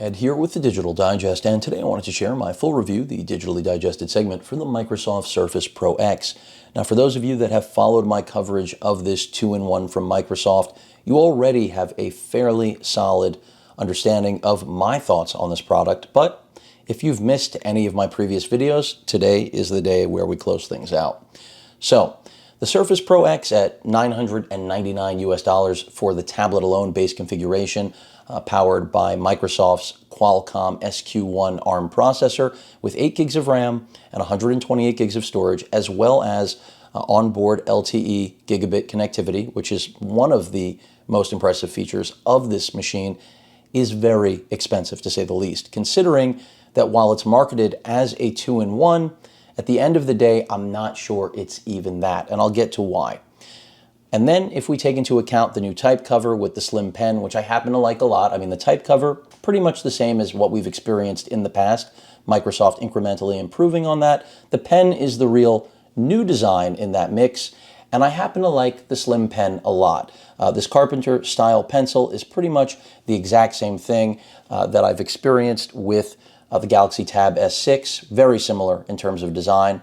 Ed here with the Digital Digest, and today I wanted to share my full review, the digitally digested segment for the Microsoft Surface Pro X. Now, for those of you that have followed my coverage of this 2-in-1 from Microsoft, you already have a fairly solid understanding of my thoughts on this product, but if you've missed any of my previous videos, today is the day where we close things out. So, the Surface Pro X at $999 US for the tablet alone base configuration, powered by Microsoft's Qualcomm SQ1 ARM processor with 8 gigs of RAM and 128 gigs of storage, as well as onboard LTE gigabit connectivity, which is one of the most impressive features of this machine, is very expensive to say the least, considering that while it's marketed as a 2-in-1, at the end of the day, I'm not sure it's even that, and I'll get to why. And then if we take into account the new type cover with the slim pen, which I happen to like a lot, I mean, the type cover, pretty much the same as what we've experienced in the past, Microsoft incrementally improving on that. The pen is the real new design in that mix, and I happen to like the slim pen a lot. This Carpenter style pencil is pretty much the exact same thing that I've experienced with the Galaxy Tab S6, very similar in terms of design,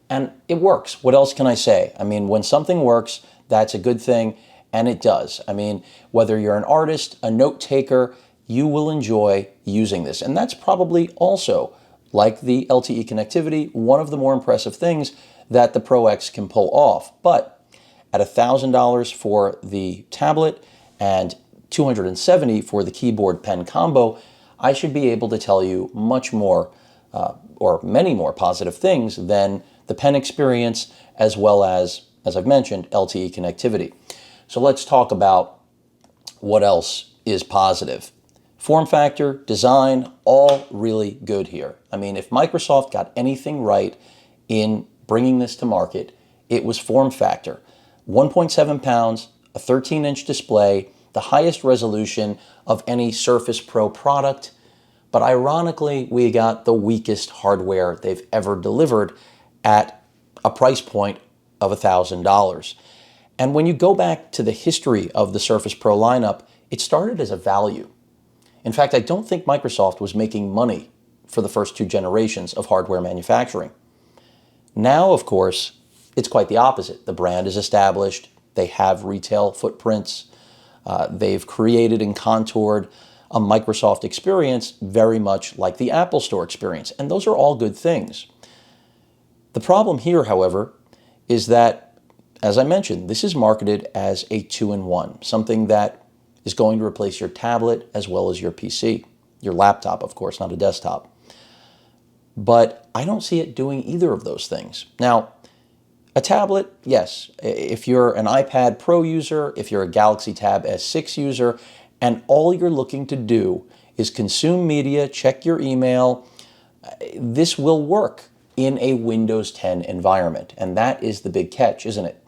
and it works. What else can I say? I mean, when something works, that's a good thing, and it does. I mean, whether you're an artist, a note taker, you will enjoy using this, and that's probably also, like the LTE connectivity, one of the more impressive things that the Pro X can pull off. But at $1,000 for the tablet and $270 for the keyboard pen combo, I should be able to tell you much more, or many more positive things than the pen experience, as well as I've mentioned, LTE connectivity. So let's talk about what else is positive. Form factor, design, all really good here. I mean, if Microsoft got anything right in bringing this to market, it was form factor. 1.7 pounds, a 13-inch display, the highest resolution of any Surface Pro product, but ironically, we got the weakest hardware they've ever delivered at a price point of $1,000. And when you go back to the history of the Surface Pro lineup, it started as a value. In fact, I don't think Microsoft was making money for the first 2 generations of hardware manufacturing. Now, of course, it's quite the opposite. The brand is established, they have retail footprints, they've created and contoured a Microsoft experience very much like the Apple Store experience, and those are all good things. The problem here, however, is that, as I mentioned, this is marketed as a 2-in-1, something that is going to replace your tablet as well as your PC, your laptop, of course, not a desktop. But I don't see it doing either of those things. Now, a tablet, yes, if you're an iPad Pro user, if you're a Galaxy Tab S6 user, and all you're looking to do is consume media, check your email, this will work in a Windows 10 environment. And that is the big catch, isn't it?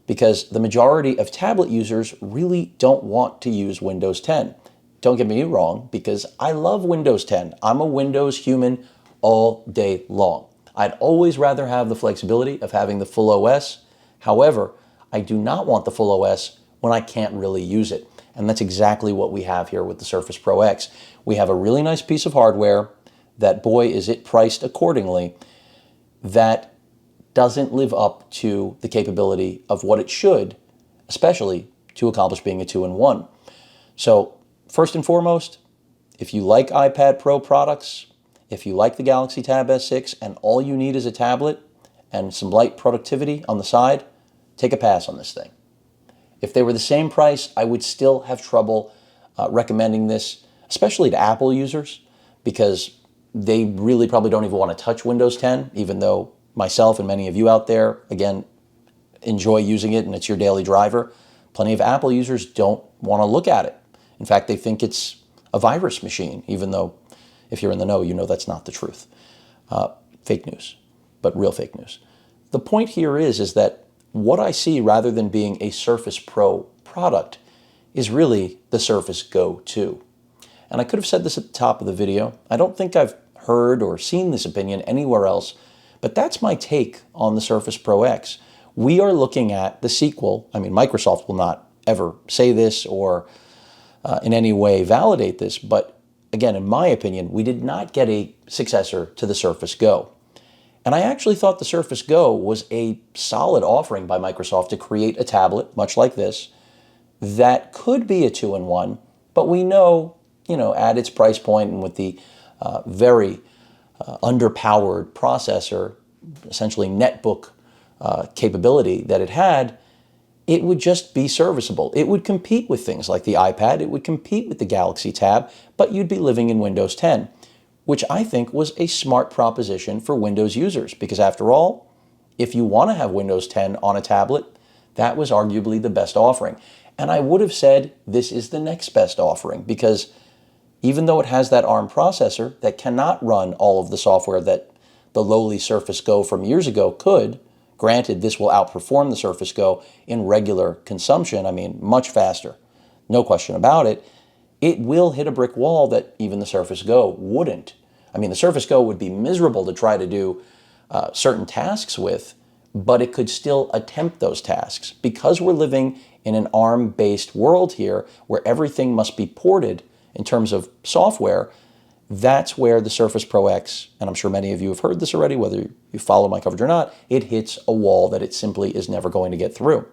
Because the majority of tablet users really don't want to use Windows 10. Don't get me wrong, because I love Windows 10. I'm a Windows human all day long. I'd always rather have the flexibility of having the full OS. However, I do not want the full OS when I can't really use it. And that's exactly what we have here with the Surface Pro X. We have a really nice piece of hardware that, boy, is it priced accordingly, that doesn't live up to the capability of what it should, especially to accomplish being a 2-in-1. So, first and foremost, if you like iPad Pro products, if you like the Galaxy Tab S6 and all you need is a tablet and some light productivity on the side, take a pass on this thing. If they were the same price, I would still have trouble recommending this, especially to Apple users, because they really probably don't even want to touch Windows 10, even though myself and many of you out there, again, enjoy using it and it's your daily driver. Plenty of Apple users don't want to look at it. In fact, they think it's a virus machine, even though if you're in the know, you know that's not the truth. Fake news, but real fake news. The point here is that what I see, rather than being a Surface Pro product, is really the Surface Go 2. And I could have said this at the top of the video. I don't think I've heard or seen this opinion anywhere else, but that's my take on the Surface Pro X. We are looking at the sequel. I mean, Microsoft will not ever say this or in any way validate this, but again, in my opinion, we did not get a successor to the Surface Go. And I actually thought the Surface Go was a solid offering by Microsoft to create a tablet, much like this, that could be a two-in-one, but we know, at its price point and with the very underpowered processor, essentially netbook capability that it had, it would just be serviceable. It would compete with things like the iPad, it would compete with the Galaxy Tab, but you'd be living in Windows 10, which I think was a smart proposition for Windows users, because after all, if you want to have Windows 10 on a tablet, that was arguably the best offering. And I would have said this is the next best offering, because even though it has that ARM processor that cannot run all of the software that the lowly Surface Go from years ago could, granted this will outperform the Surface Go in regular consumption, I mean much faster, no question about it, it will hit a brick wall that even the Surface Go wouldn't. I mean, the Surface Go would be miserable to try to do certain tasks with, but it could still attempt those tasks. Because we're living in an ARM-based world here where everything must be ported in terms of software, that's where the Surface Pro X, and I'm sure many of you have heard this already, whether you follow my coverage or not, it hits a wall that it simply is never going to get through.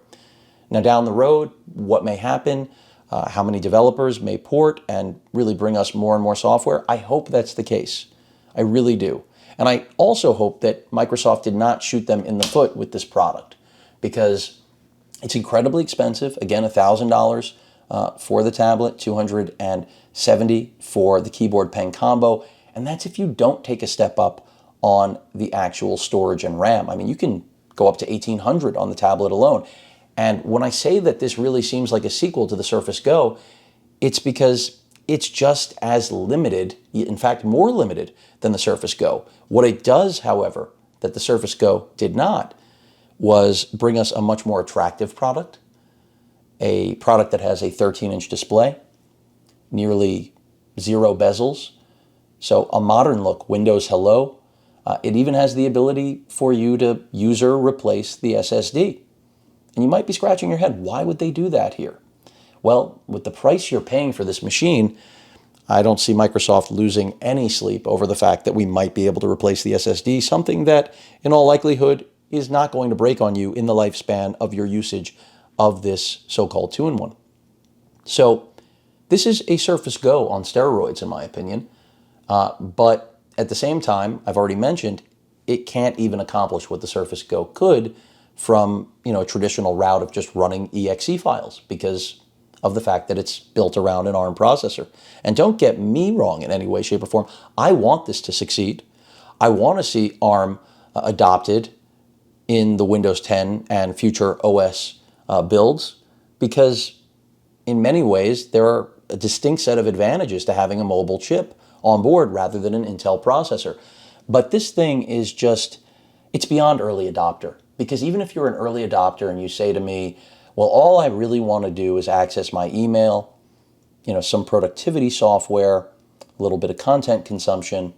Now down the road, what may happen, how many developers may port and really bring us more and more software, I hope that's the case. I really do. And I also hope that Microsoft did not shoot them in the foot with this product, because it's incredibly expensive. Again, $1,000 for the tablet, $270 for the keyboard pen combo, and that's if you don't take a step up on the actual storage and RAM. I mean, you can go up to $1,800 on the tablet alone. And when I say that this really seems like a sequel to the Surface Go, it's because it's just as limited, in fact, more limited than the Surface Go. What it does, however, that the Surface Go did not, was bring us a much more attractive product, a product that has a 13-inch display, nearly zero bezels, so a modern look, Windows Hello. It even has the ability for you to user replace the SSD. And you might be scratching your head, why would they do that here? Well, with the price you're paying for this machine, I don't see Microsoft losing any sleep over the fact that we might be able to replace the SSD, something that in all likelihood is not going to break on you in the lifespan of your usage of this so-called two-in-one. So this is a Surface Go on steroids, in my opinion. But at the same time, I've already mentioned, it can't even accomplish what the Surface Go could from a traditional route of just running exe files, because of the fact that it's built around an ARM processor. And don't get me wrong in any way, shape, or form. I want this to succeed. I want to see ARM adopted in the Windows 10 and future OS builds, because in many ways there are a distinct set of advantages to having a mobile chip on board rather than an Intel processor. But this thing is just, it's beyond early adopter. Because even if you're an early adopter and you say to me, well, all I really want to do is access my email, some productivity software, a little bit of content consumption,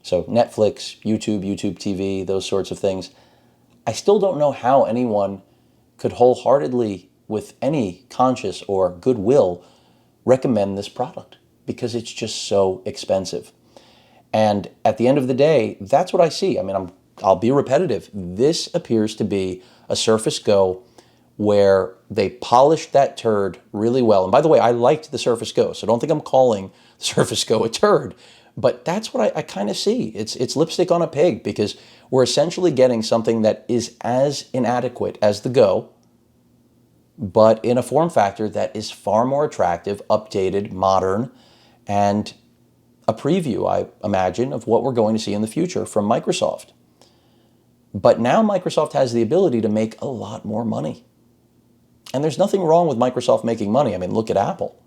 so Netflix, YouTube TV, those sorts of things, I still don't know how anyone could wholeheartedly, with any conscious or goodwill, recommend this product, because it's just so expensive. And at the end of the day, that's what I see. I mean, I'll be repetitive. This appears to be a Surface Go where they polished that turd really well. And by the way, I liked the Surface Go, so don't think I'm calling the Surface Go a turd. But that's what I kind of see. It's lipstick on a pig, because we're essentially getting something that is as inadequate as the Go, but in a form factor that is far more attractive, updated, modern, and a preview, I imagine, of what we're going to see in the future from Microsoft. But now Microsoft has the ability to make a lot more money. And there's nothing wrong with Microsoft making money. I mean, look at Apple.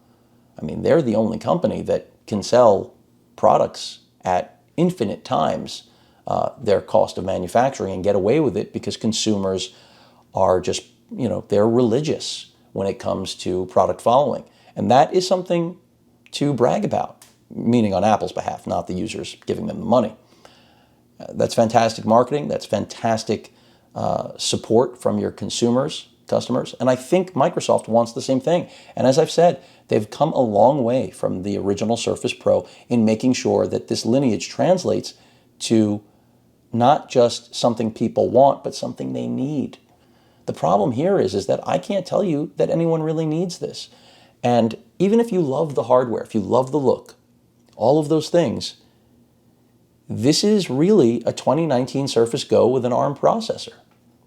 I mean, they're the only company that can sell products at infinite times their cost of manufacturing and get away with it, because consumers are just, they're religious when it comes to product following. And that is something to brag about, meaning on Apple's behalf, not the users giving them the money. That's fantastic marketing. That's fantastic support from your consumers customers. And I think Microsoft wants the same thing. And as I've said, they've come a long way from the original Surface Pro in making sure that this lineage translates to not just something people want, but something they need. The problem here is that I can't tell you that anyone really needs this. And even if you love the hardware, if you love the look, all of those things, this is really a 2019 Surface Go with an ARM processor.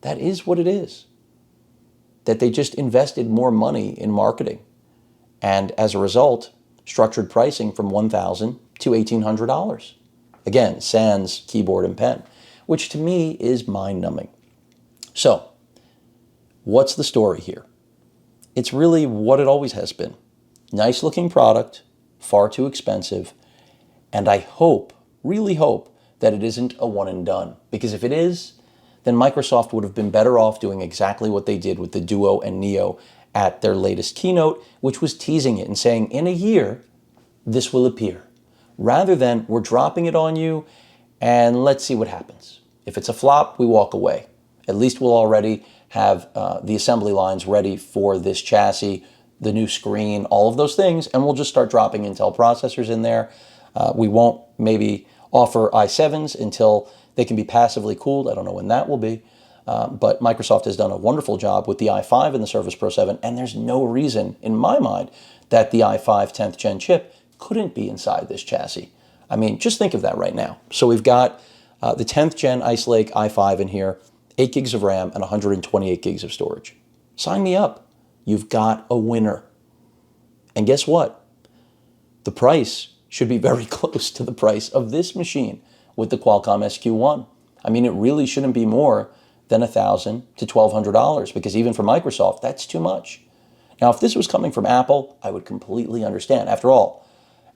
That is what it is. That they just invested more money in marketing. And as a result, structured pricing from $1,000 to $1,800. Again, sans keyboard and pen, which to me is mind-numbing. So, what's the story here? It's really what it always has been. Nice looking product, far too expensive, and I hope, really hope, that it isn't a one and done. Because if it is, then Microsoft would have been better off doing exactly what they did with the Duo and Neo at their latest keynote, which was teasing it and saying, in a year, this will appear. Rather than, we're dropping it on you, and let's see what happens. If it's a flop, we walk away. At least we'll already have the assembly lines ready for this chassis, the new screen, all of those things, and we'll just start dropping Intel processors in there. We won't maybe offer i7s until they can be passively cooled. I don't know when that will be, but Microsoft has done a wonderful job with the i5 and the Surface Pro 7, and there's no reason, in my mind, that the i5 10th gen chip couldn't be inside this chassis. I mean, just think of that right now. So we've got the 10th gen Ice Lake i5 in here, 8 gigs of RAM and 128 gigs of storage. Sign me up. You've got a winner. And guess what? The price should be very close to the price of this machine with the Qualcomm SQ1. I mean, it really shouldn't be more than $1,000 to $1,200 because even for Microsoft, that's too much. Now, if this was coming from Apple, I would completely understand. After all,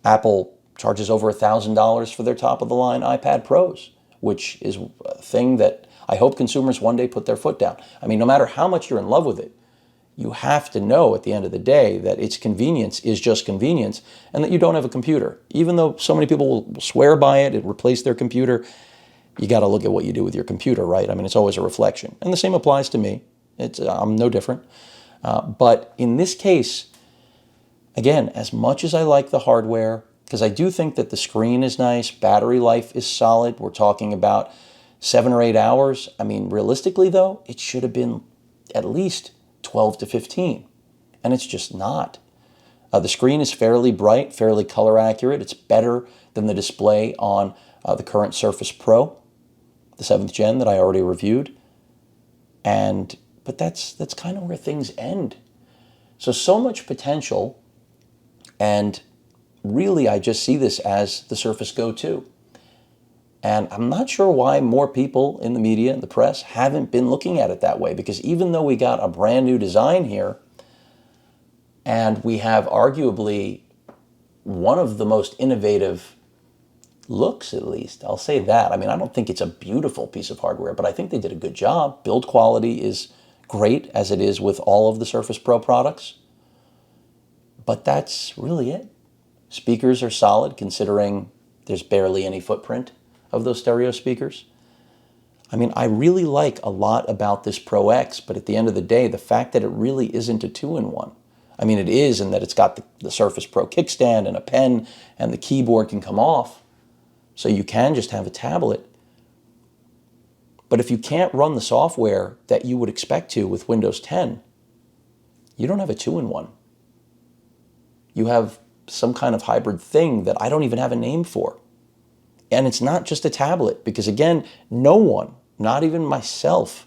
Apple charges over $1,000 for their top-of-the-line iPad Pros, which is a thing that I hope consumers one day put their foot down. I mean, no matter how much you're in love with it, you have to know at the end of the day that its convenience is just convenience and that you don't have a computer. Even though so many people will swear by it, it replaced their computer, you got to look at what you do with your computer, right? I mean, it's always a reflection. And the same applies to me. I'm no different. But in this case, again, as much as I like the hardware, because I do think that the screen is nice, battery life is solid. We're talking about 7 or 8 hours. I mean, realistically, though, it should have been at least 12 to 15, and it's just not. The screen is fairly bright, fairly color accurate. It's better than the display on the current Surface Pro, the 7th gen that I already reviewed. But that's kind of where things end. So much potential, and really I just see this as the Surface Go 2. And I'm not sure why more people in the media and the press haven't been looking at it that way, because even though we got a brand new design here, and we have arguably one of the most innovative looks, at least, I'll say that. I mean, I don't think it's a beautiful piece of hardware, but I think they did a good job. Build quality is great, as it is with all of the Surface Pro products. But that's really it. Speakers are solid, considering there's barely any footprint of those stereo speakers. I mean, I really like a lot about this Pro X, but at the end of the day, the fact that it really isn't a 2-in-1. I mean, it is in that it's got the Surface Pro kickstand and a pen, and the keyboard can come off, so you can just have a tablet. But if you can't run the software that you would expect to with Windows 10, you don't have a 2-in-1. You have some kind of hybrid thing that I don't even have a name for. And it's not just a tablet, because again, no one, not even myself,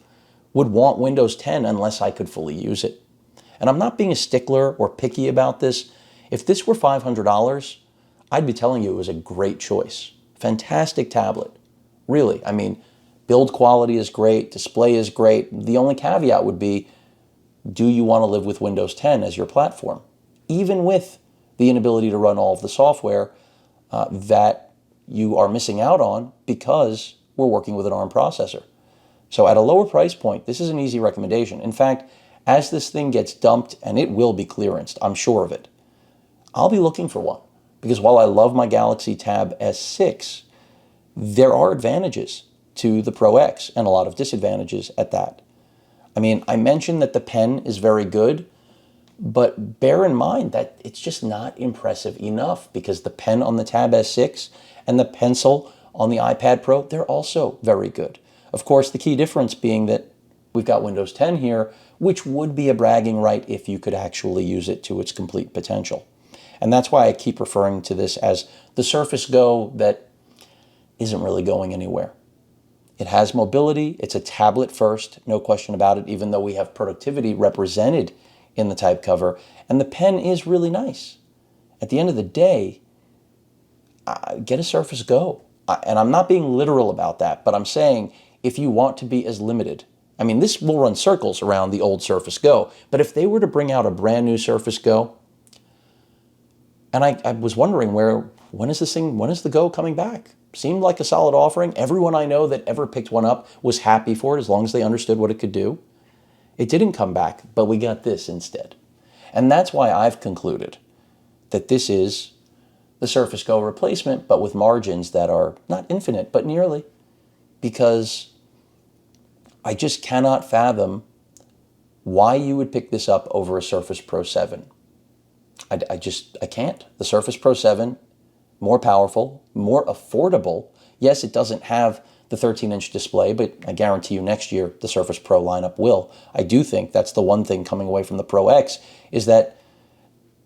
would want Windows 10 unless I could fully use it. And I'm not being a stickler or picky about this. If this were $500, I'd be telling you it was a great choice. Fantastic tablet. Really, I mean, build quality is great, display is great. The only caveat would be, do you want to live with Windows 10 as your platform? Even with the inability to run all of the software that you are missing out on because we're working with an ARM processor. So at a lower price point, this is an easy recommendation. In fact, as this thing gets dumped, and it will be clearanced, I'm sure of it, I'll be looking for one. Because while I love my Galaxy Tab S6, there are advantages to the Pro X and a lot of disadvantages at that. I mean, I mentioned that the pen is very good, but bear in mind that it's just not impressive enough because the pen on the Tab S6 and the pencil on the iPad Pro, they're also very good. Of course, the key difference being that we've got Windows 10 here, which would be a bragging right if you could actually use it to its complete potential. And that's why I keep referring to this as the Surface Go that isn't really going anywhere. It has mobility. It's a tablet first, no question about it, even though we have productivity represented in the type cover. And the pen is really nice. At the end of the day, get a Surface Go. And I'm not being literal about that, but I'm saying if you want to be as limited, I mean, this will run circles around the old Surface Go, but if they were to bring out a brand new Surface Go, and I was wondering when is the Go coming back? Seemed like a solid offering. Everyone I know that ever picked one up was happy for it as long as they understood what it could do. It didn't come back, but we got this instead. And that's why I've concluded that this is the Surface Go replacement, but with margins that are not infinite, but nearly, because I just cannot fathom why you would pick this up over a Surface Pro 7. I can't. The Surface Pro 7, more powerful, more affordable. Yes, it doesn't have the 13-inch display, but I guarantee you next year the Surface Pro lineup will. I do think that's the one thing coming away from the Pro X is that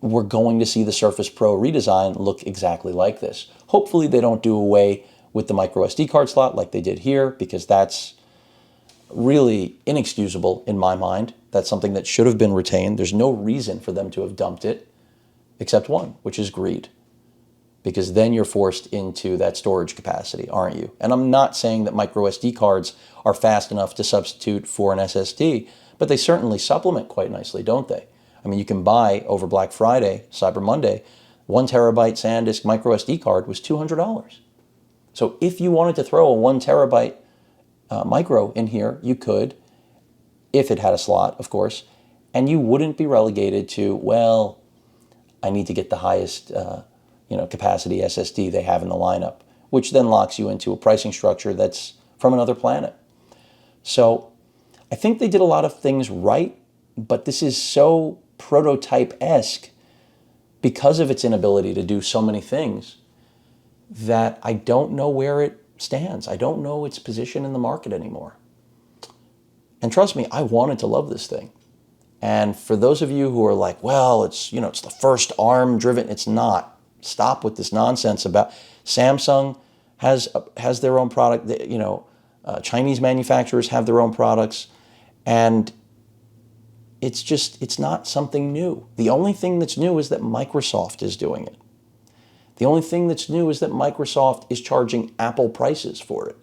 we're going to see the Surface Pro redesign look exactly like this. Hopefully they don't do away with the micro SD card slot like they did here, because that's really inexcusable in my mind. That's something that should have been retained. There's no reason for them to have dumped it, except one, which is greed. Because then you're forced into that storage capacity, aren't you? And I'm not saying that micro SD cards are fast enough to substitute for an SSD, but they certainly supplement quite nicely, don't they? I mean, you can buy over Black Friday, Cyber Monday, 1 terabyte SanDisk micro SD card was $200. So if you wanted to throw a 1 terabyte micro in here, you could, if it had a slot, of course, and you wouldn't be relegated to, well, I need to get the highest capacity SSD they have in the lineup, which then locks you into a pricing structure that's from another planet. So I think they did a lot of things right, but this is so prototype-esque because of its inability to do so many things that I don't know where it stands. I don't know its position in the market anymore. And trust me, I wanted to love this thing. And for those of you who are like, well, it's the first ARM-driven, it's not. Stop with this nonsense about Samsung has their own product. Chinese manufacturers have their own products, and it's not something new. The only thing that's new is that Microsoft is doing it. The only thing that's new is that Microsoft is charging Apple prices for it.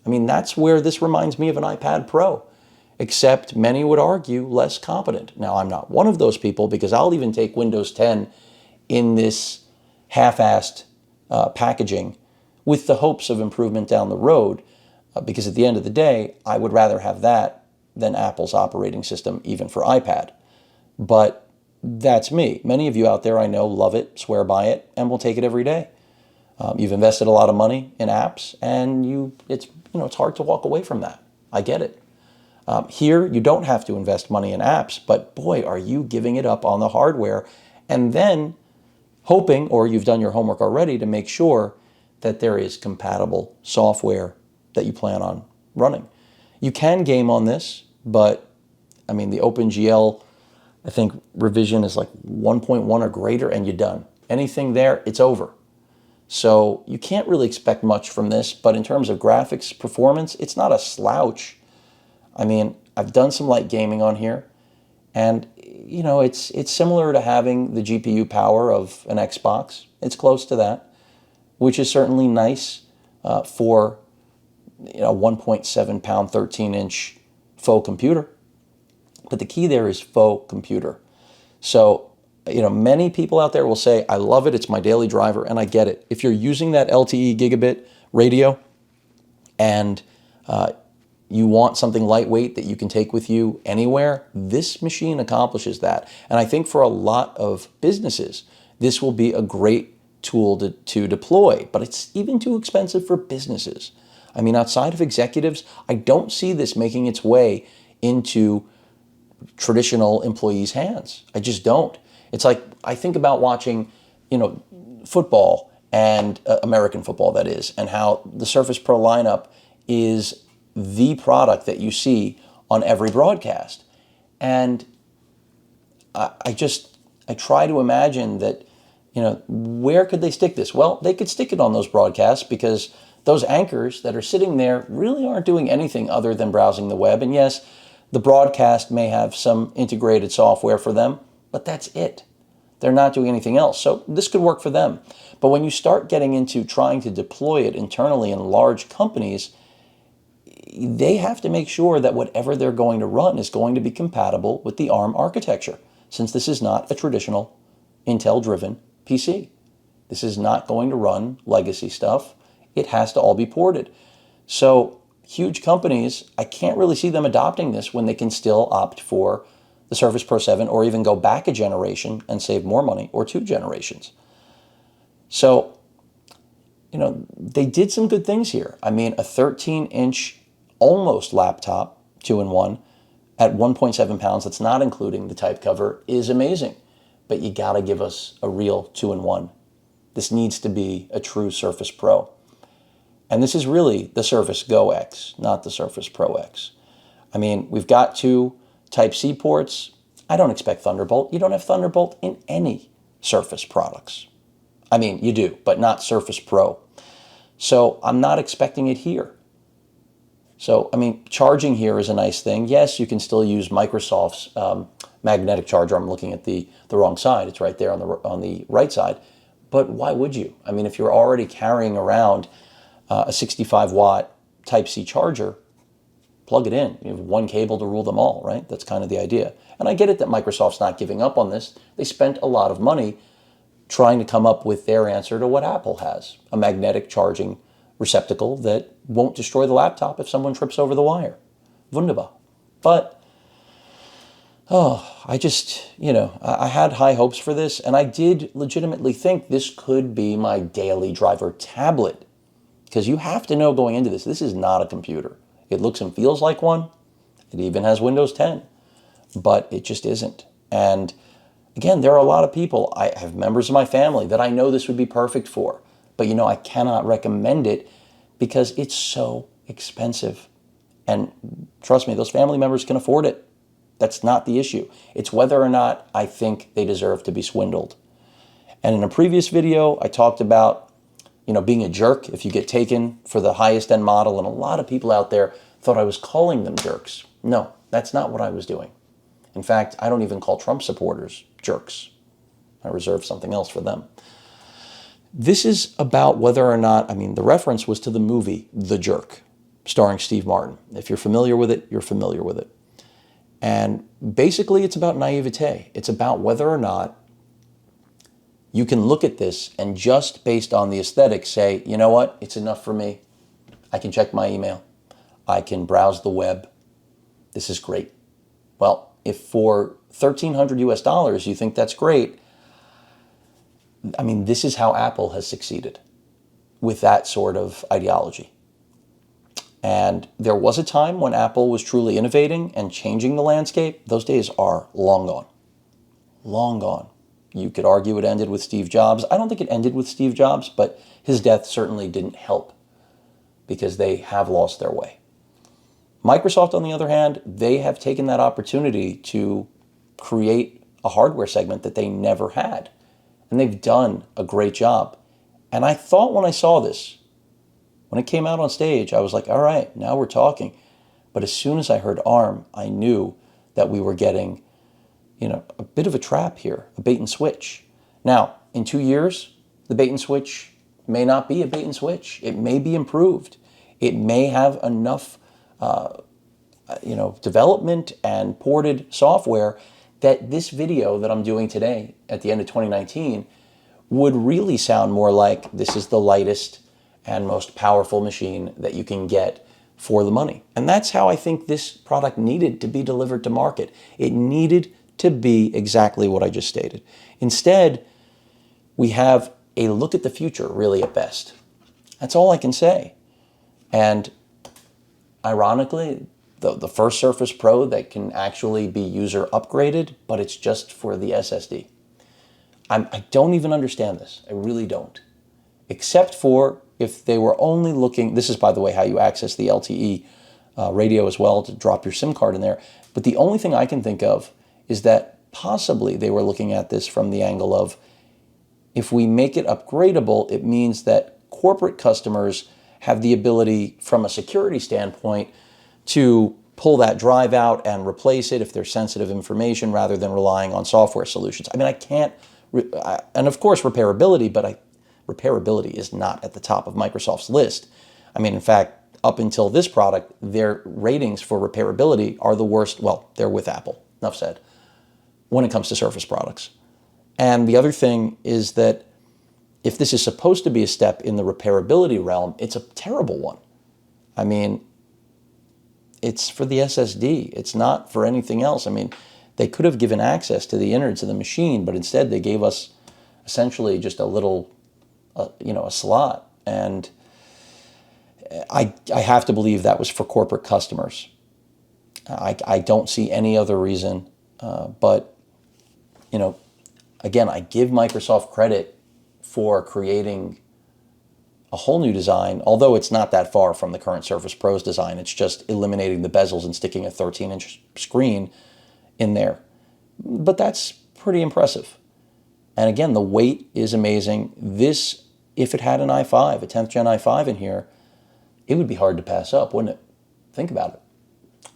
I mean, that's where this reminds me of an iPad Pro, except many would argue less competent. Now, I'm not one of those people because I'll even take Windows 10 in this half-assed packaging with the hopes of improvement down the road, because at the end of the day, I would rather have that than Apple's operating system, even for iPad. But that's me. Many of you out there I know love it, swear by it, and will take it every day. You've invested a lot of money in apps, and it's hard to walk away from that. I get it. Here, you don't have to invest money in apps, but boy, are you giving it up on the hardware, and then hoping, or you've done your homework already, to make sure that there is compatible software that you plan on running. You can game on this, but I mean, the OpenGL, I think revision is like 1.1 or greater, and you're done. Anything there, it's over. So you can't really expect much from this, but in terms of graphics performance, it's not a slouch. I mean, I've done some light gaming on here, and it's similar to having the GPU power of an Xbox. It's close to that, which is certainly nice for a 1.7 pound, 13-inch faux computer. But the key there is faux computer. So, many people out there will say, I love it, it's my daily driver, and I get it. If you're using that LTE gigabit radio and you want something lightweight that you can take with you anywhere, this machine accomplishes that. And I think for a lot of businesses, this will be a great tool to deploy, but it's even too expensive for businesses. I mean, outside of executives, I don't see this making its way into traditional employees' hands. I just don't. It's like I think about watching, football and American football, that is, and how the Surface Pro lineup is the product that you see on every broadcast. And I try to imagine that, where could they stick this? Well, they could stick it on those broadcasts because those anchors that are sitting there really aren't doing anything other than browsing the web. And yes, the broadcast may have some integrated software for them, but that's it. They're not doing anything else. So this could work for them. But when you start getting into trying to deploy it internally in large companies, they have to make sure that whatever they're going to run is going to be compatible with the ARM architecture, since this is not a traditional Intel-driven PC. This is not going to run legacy stuff. It has to all be ported. So huge companies, I can't really see them adopting this when they can still opt for the Surface Pro 7 or even go back a generation and save more money, or 2 generations. So, they did some good things here. I mean, a 13-inch almost laptop, 2-in-1, at 1.7 pounds, that's not including the type cover, is amazing. But you gotta give us a real 2-in-1. This needs to be a true Surface Pro. And this is really the Surface Go X, not the Surface Pro X. I mean, we've got 2 Type-C ports. I don't expect Thunderbolt. You don't have Thunderbolt in any Surface products. I mean, you do, but not Surface Pro. So I'm not expecting it here. So, I mean, charging here is a nice thing. Yes, you can still use Microsoft's magnetic charger. I'm looking at the wrong side. It's right there on the right side. But why would you? I mean, if you're already carrying around a 65-watt Type-C charger, plug it in. You have one cable to rule them all, right? That's kind of the idea. And I get it that Microsoft's not giving up on this. They spent a lot of money trying to come up with their answer to what Apple has, a magnetic charging receptacle that won't destroy the laptop if someone trips over the wire. Wunderbar. But, I just, I had high hopes for this, and I did legitimately think this could be my daily driver tablet. Because you have to know going into this is not a computer. It looks and feels like one. It even has Windows 10, but it just isn't. And again, there are a lot of people, I have members of my family that I know this would be perfect for, but I cannot recommend it because it's so expensive. And trust me, those family members can afford it. That's not the issue. It's whether or not I think they deserve to be swindled. And in a previous video, I talked about being a jerk if you get taken for the highest end model, and a lot of people out there thought I was calling them jerks. No, that's not what I was doing. In fact, I don't even call Trump supporters jerks. I reserve something else for them. This is about whether or not, the reference was to the movie The Jerk, starring Steve Martin. If you're familiar with it, you're familiar with it. And basically it's about naivete. It's about whether or not you can look at this and just based on the aesthetic say, you know what, it's enough for me. I can check my email. I can browse the web. This is great. Well, if for $1,300 US you think that's great, this is how Apple has succeeded with that sort of ideology. And there was a time when Apple was truly innovating and changing the landscape. Those days are long gone. Long gone. You could argue it ended with Steve Jobs. I don't think it ended with Steve Jobs, but his death certainly didn't help because they have lost their way. Microsoft, on the other hand, they have taken that opportunity to create a hardware segment that they never had. And they've done a great job. And I thought when I saw this, when it came out on stage, I was like, all right, now we're talking. But as soon as I heard ARM, I knew that we were getting a bit of a trap here, a bait and switch. Now, in 2 years, the bait and switch may not be a bait and switch. It may be improved. It may have enough, development and ported software that this video that I'm doing today at the end of 2019 would really sound more like this is the lightest and most powerful machine that you can get for the money. And that's how I think this product needed to be delivered to market. It needed to be exactly what I just stated. Instead, we have a look at the future, really, at best. That's all I can say. And ironically, the first Surface Pro that can actually be user upgraded, but it's just for the SSD. I don't even understand this. I really don't. Except for if they were only looking, this is, by the way, how you access the LTE radio as well, to drop your SIM card in there. But the only thing I can think of is that possibly they were looking at this from the angle of, if we make it upgradable, it means that corporate customers have the ability, from a security standpoint, to pull that drive out and replace it if there's sensitive information, rather than relying on software solutions. I mean, I can't, and of course repairability, but repairability is not at the top of Microsoft's list. I mean, in fact, up until this product, their ratings for repairability are the worst. Well, they're with Apple, enough said, when it comes to Surface products. And the other thing is that if this is supposed to be a step in the repairability realm, it's a terrible one. I mean, it's for the SSD. It's not for anything else. I mean, they could have given access to the innards of the machine, but instead they gave us essentially just a little, a slot. And I have to believe that was for corporate customers. I don't see any other reason. But, again, I give Microsoft credit for creating a whole new design, although it's not that far from the current Surface Pro's design. It's just eliminating the bezels and sticking a 13-inch screen in there. But that's pretty impressive. And again, the weight is amazing. This, if it had an i5, a 10th gen i5 in here, it would be hard to pass up, wouldn't it? Think about it.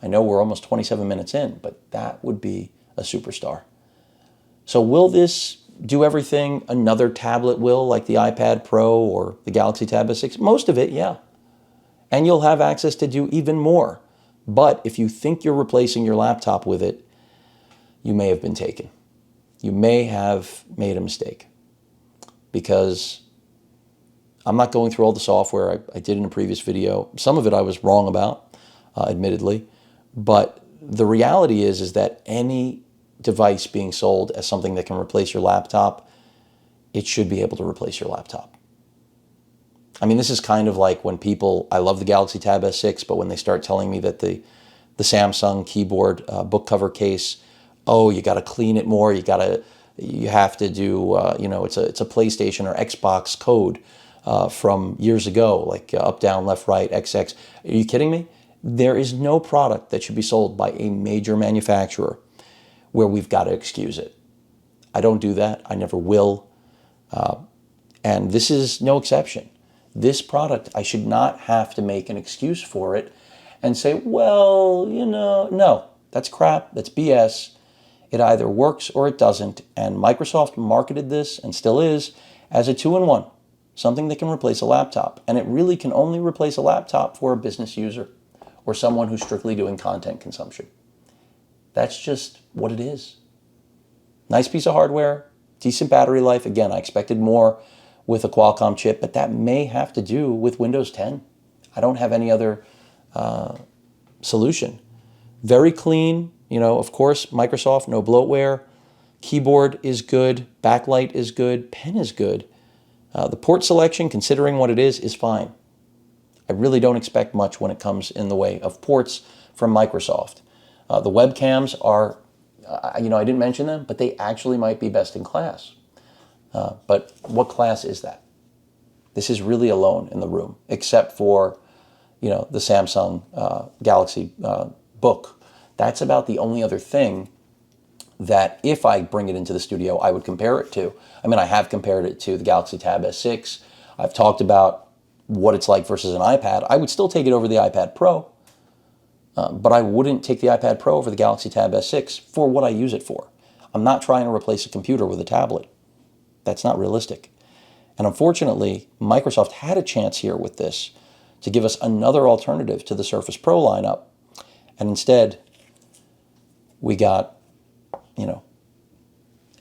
I know we're almost 27 minutes in, but that would be a superstar. So will this do everything another tablet will, like the iPad Pro or the Galaxy Tab S6? Most of it, yeah. And you'll have access to do even more. But if you think you're replacing your laptop with it, you may have been taken. You may have made a mistake, because I'm not going through all the software. I did in a previous video. Some of it I was wrong about, admittedly. But the reality is that any device being sold as something that can replace your laptop, it should be able to replace your laptop. I mean, this is kind of like when people, I love the Galaxy Tab S6, but when they start telling me that the Samsung keyboard book cover case, oh, you got to clean it more, you have to do, it's a PlayStation or Xbox code from years ago, like up, down, left, right, XX. Are you kidding me? There is no product that should be sold by a major manufacturer where we've got to excuse it. I don't do that. I never will. And this is no exception. This product, I should not have to make an excuse for it and say, well, no, that's crap. That's BS. It either works or it doesn't. And Microsoft marketed this, and still is, as a 2-in-1, something that can replace a laptop. And it really can only replace a laptop for a business user or someone who's strictly doing content consumption. That's just what it is. Nice piece of hardware, decent battery life. Again, I expected more with a Qualcomm chip, but that may have to do with Windows 10. I don't have any other solution. Very clean, of course, Microsoft, no bloatware. Keyboard is good, backlight is good, pen is good. The port selection, considering what it is fine. I really don't expect much when it comes in the way of ports from Microsoft. The webcams are, I didn't mention them, but they actually might be best in class. But what class is that? This is really alone in the room, except for, the Samsung Galaxy Book. That's about the only other thing that if I bring it into the studio, I would compare it to. I mean, I have compared it to the Galaxy Tab S6. I've talked about what it's like versus an iPad. I would still take it over the iPad Pro, but I wouldn't take the iPad Pro over the Galaxy Tab S6 for what I use it for. I'm not trying to replace a computer with a tablet. That's not realistic. And unfortunately, Microsoft had a chance here with this to give us another alternative to the Surface Pro lineup. And instead, we got,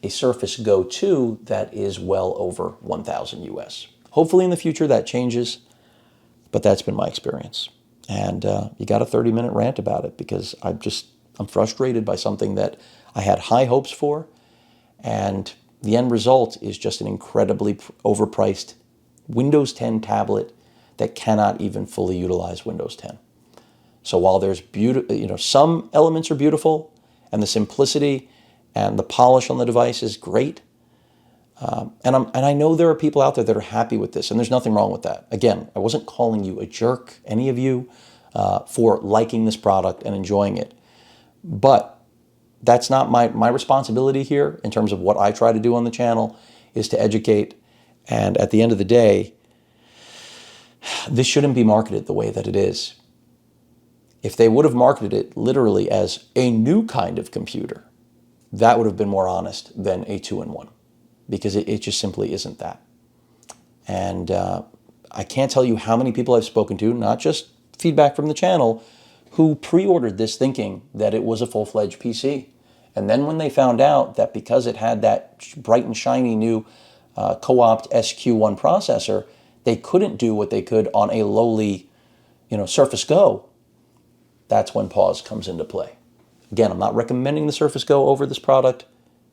a Surface Go 2 that is well over 1,000 US. Hopefully in the future that changes, but that's been my experience. And you got a 30-minute rant about it because I'm frustrated by something that I had high hopes for, and the end result is just an incredibly overpriced Windows 10 tablet that cannot even fully utilize Windows 10. So while there's some elements are beautiful, and the simplicity and the polish on the device is great, and I know there are people out there that are happy with this, and there's nothing wrong with that. Again, I wasn't calling you a jerk, any of you, for liking this product and enjoying it. But that's not my responsibility here in terms of what I try to do on the channel is to educate. And at the end of the day, this shouldn't be marketed the way that it is. If they would have marketed it literally as a new kind of computer, that would have been more honest than a two-in-one, because it just simply isn't that. And I can't tell you how many people I've spoken to, not just feedback from the channel, who pre-ordered this thinking that it was a full-fledged PC. And then when they found out that because it had that bright and shiny new co-opt SQ1 processor, they couldn't do what they could on a lowly, Surface Go, that's when pause comes into play. Again, I'm not recommending the Surface Go over this product.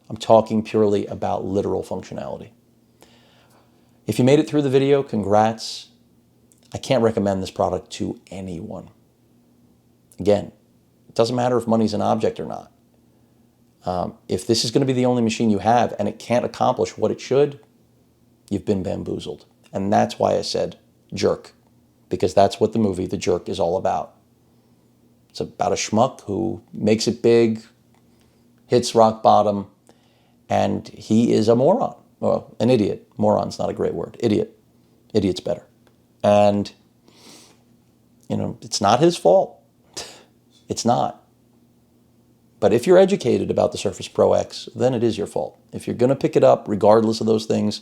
I'm talking purely about literal functionality. If you made it through the video, congrats. I can't recommend this product to anyone. Again, it doesn't matter if money's an object or not. If this is going to be the only machine you have and it can't accomplish what it should, you've been bamboozled. And that's why I said jerk, because that's what the movie The Jerk is all about. It's about a schmuck who makes it big, hits rock bottom, and he is a moron. Well, an idiot. Moron's not a great word. Idiot. Idiot's better. And, it's not his fault. It's not. But if you're educated about the Surface Pro X, then it is your fault. If you're going to pick it up, regardless of those things,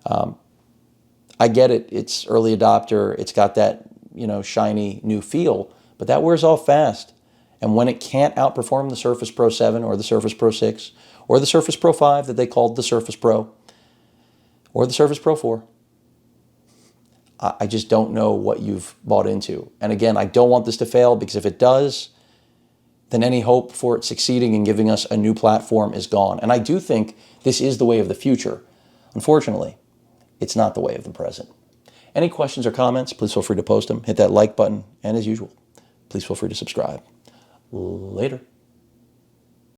I get it. It's early adopter. It's got that, shiny new feel, but that wears off fast. And when it can't outperform the Surface Pro 7 or the Surface Pro 6 or the Surface Pro 5 that they called the Surface Pro or the Surface Pro 4, I just don't know what you've bought into. And again, I don't want this to fail, because if it does, then any hope for it succeeding and giving us a new platform is gone. And I do think this is the way of the future. Unfortunately, it's not the way of the present. Any questions or comments, please feel free to post them. Hit that like button. And as usual, please feel free to subscribe. Later.